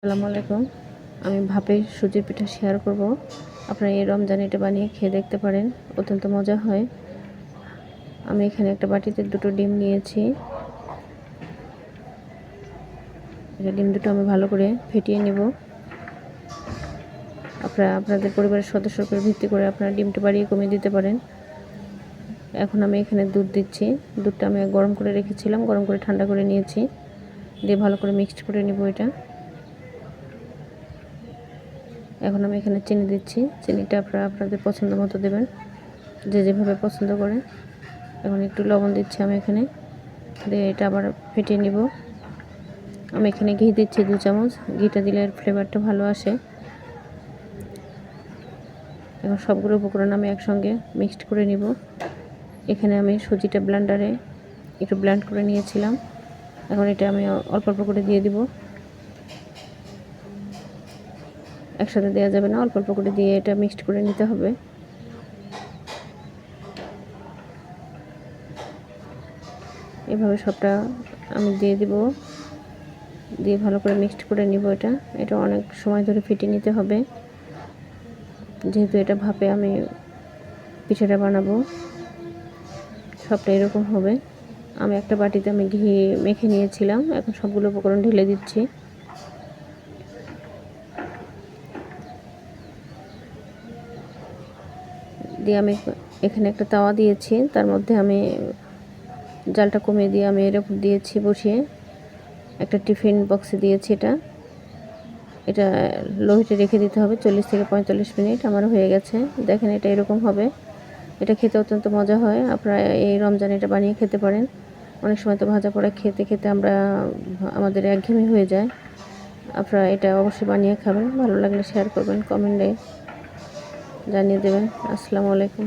আসসালামু আলাইকুম। আমি ভাপে সুজির পিঠা শেয়ার করব। আপনারা এই রমজানে এটা বানিয়ে খেয়ে দেখতে পারেন, অত্যন্ত মজা হয়। আমি এখানে একটা বাটিতে 2টো ডিম নিয়েছি। ডিম দুটো আমি ভালো করে ফেটিয়ে নেব। আপনারা আপনাদের পরিবারের সদস্যের উপর ভিত্তি করে আপনারা ডিমটা বাড়িয়ে কমিয়ে দিতে পারেন। এখন আমি এখানে দুধ দিচ্ছি। দুধটা আমি গরম করে রেখেছিলাম, গরম করে ঠান্ডা করে নিয়েছি। দিয়ে ভালো করে মিক্সড করে নেব এটা। এখন আমি এখানে চিনি দিচ্ছি। চিনিটা আপনারা আপনাদের পছন্দ মতো দেবেন, যে যেভাবে পছন্দ করে। এখন একটু লবণ দিচ্ছি আমি এখানে, দিয়ে এটা আবার ফেটিয়ে নিব। আমি এখানে ঘি দিচ্ছি 2 চামচ। ঘিটা দিলে এর ফ্লেভারটা ভালো আসে। এখন সবগুলো উপকরণ আমি একসঙ্গে মিক্সড করে নিব। এখানে আমি সুজিটা ব্লেন্ডারে একটু ব্লেন্ড করে নিয়েছিলাম। এখন এটা আমি অল্প অল্প করে দিয়ে দিব। একসাথে দেওয়া যাবে না, অল্প অল্প করে দিয়ে এটা মিক্সড করে নিতে হবে। এভাবে সবটা আমি দিয়ে দিব, দিয়ে ভালো করে মিক্সড করে নিব। এটা অনেক সময় ধরে ফেটিয়ে নিতে হবে, যেহেতু এটা ভাপে আমি পিঠাটা বানাবো। সবটা এরকম হবে। আমি একটা বাটিতে আমি ঘি মেখে নিয়েছিলাম। এখন সবগুলো উপকরণ ঢেলে দিচ্ছি। দিয়ে আমি এখানে একটা তাওয়া দিয়েছি, তার মধ্যে আমি জালটা কমিয়ে দিয়ে আমি এরকম দিয়েছি বসিয়ে। একটা টিফিন বক্সে দিয়েছি। এটা লো হিটে রেখে দিতে হবে 40 থেকে 45 মিনিট। আমার হয়ে গেছে, দেখেন এটা এরকম হবে। এটা খেতে অত্যন্ত মজা হয়। আপনারা এই রমজানে এটা বানিয়ে খেতে পারেন। অনেক সময় তো ভাজা পোড়া খেতে খেতে আমাদের একঘেয়েমি হয়ে যায়। আপনারা এটা অবশ্যই বানিয়ে খাবেন। ভালো লাগলে শেয়ার করবেন, কমেন্টে জানিয়ে দেবেন। আসসালামু আলাইকুম।